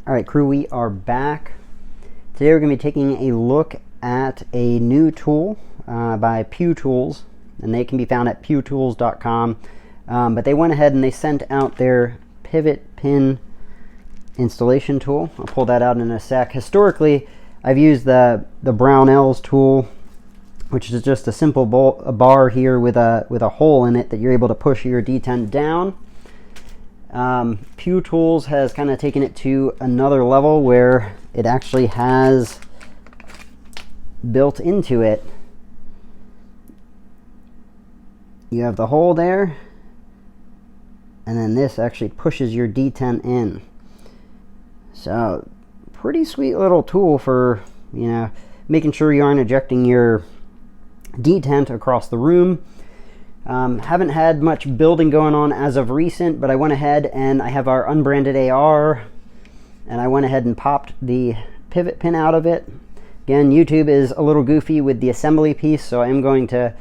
All right, crew, we are back. Today we're going to be taking a look at a new tool by PewTools, and they can be found at pewtools.com. But they went ahead and they sent out their pivot pin installation tool. I'll pull that out in a sec. Historically, I've used the Brownells tool, which is just a simple bar here with a hole in it that you're able to push your detent down. PewTools has kind of taken it to another level where it actually has built into it. You have the hole there, and then this actually pushes your detent in. So pretty sweet little tool for, you know, making sure you aren't ejecting your detent across the room. Haven't had much building going on as of recent, but I went ahead and I have our unbranded AR, and I went ahead and popped the pivot pin out of it. Again, YouTube is a little goofy with the assembly piece, so I am going to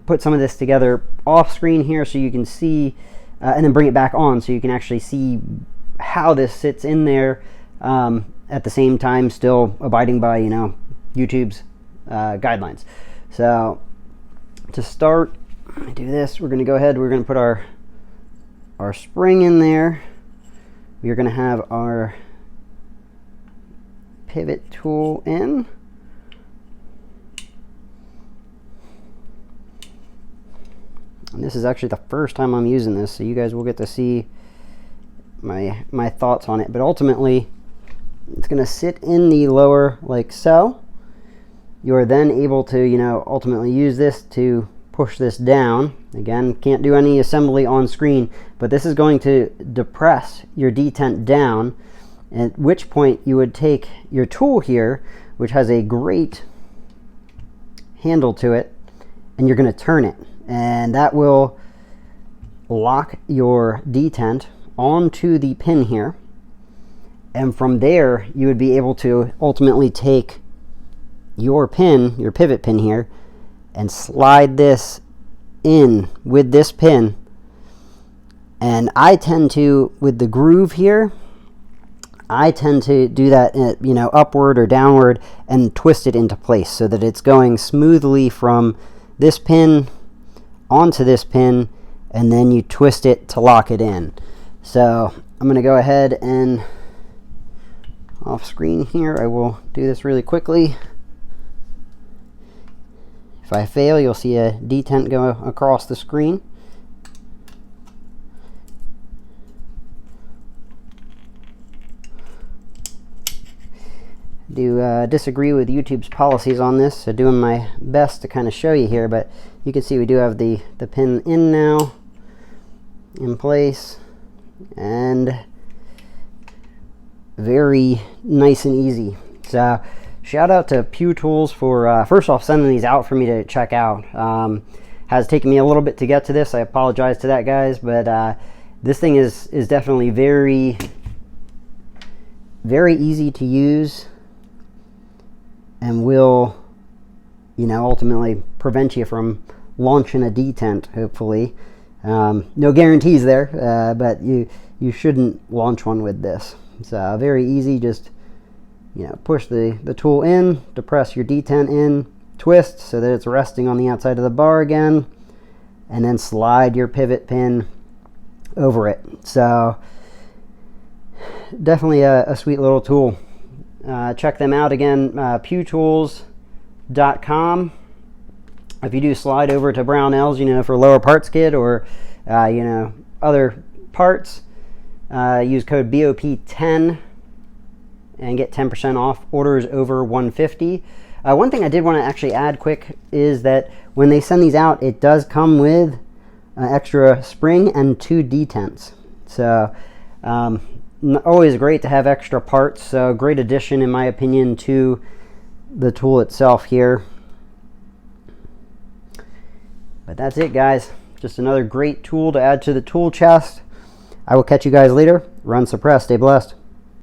put some of this together off screen here so you can see, and then bring it back on so you can actually see how this sits in there, at the same time still abiding by, you know, YouTube's guidelines. So to start, do this, we're going to go ahead, we're going to put our spring in there. We're going to have our pivot tool in. And this is actually the first time I'm using this, so you guys will get to see my thoughts on it. But ultimately, it's going to sit in the lower like so. You are then able to, you know, ultimately use this to push this down. Again, can't do any assembly on screen, but this is going to depress your detent down, at which point you would take your tool here, which has a great handle to it, and you're going to turn it, and that will lock your detent onto the pin here. And from there, you would be able to ultimately take your pin, your pivot pin here, and slide this in with this pin. And I tend to, with the groove here, I tend to do that, you know, upward or downward, and twist it into place so that it's going smoothly from this pin onto this pin, and then you twist it to lock it in. So I'm going to go ahead and off screen here, I will do this really quickly. If I fail, you'll see a detent go across the screen. I do disagree with YouTube's policies on this, so doing my best to kind of show you here, but you can see we do have the pin in now, in place, and very nice and easy. So shout out to PewTools for first off sending these out for me to check out. Has taken me a little bit to get to this. I apologize to that, guys, but this thing is definitely very, very easy to use, and will, you know, ultimately prevent you from launching a detent, hopefully. No guarantees there, but you shouldn't launch one with this. So very easy, just, you know, push the tool in, depress your detent in, twist so that it's resting on the outside of the bar again, and then slide your pivot pin over it. So definitely a sweet little tool. Check them out again, pewtools.com. If you do slide over to Brownells, you know, for lower parts kit or, you know, other parts, use code BOP10 and get 10% off orders over $150. One thing I did want to actually add quick is that when they send these out, it does come with an extra spring and 2 detents. So always great to have extra parts. So great addition, in my opinion, to the tool itself here. But that's it, guys. Just another great tool to add to the tool chest. I will catch you guys later. Run suppressed. Stay blessed.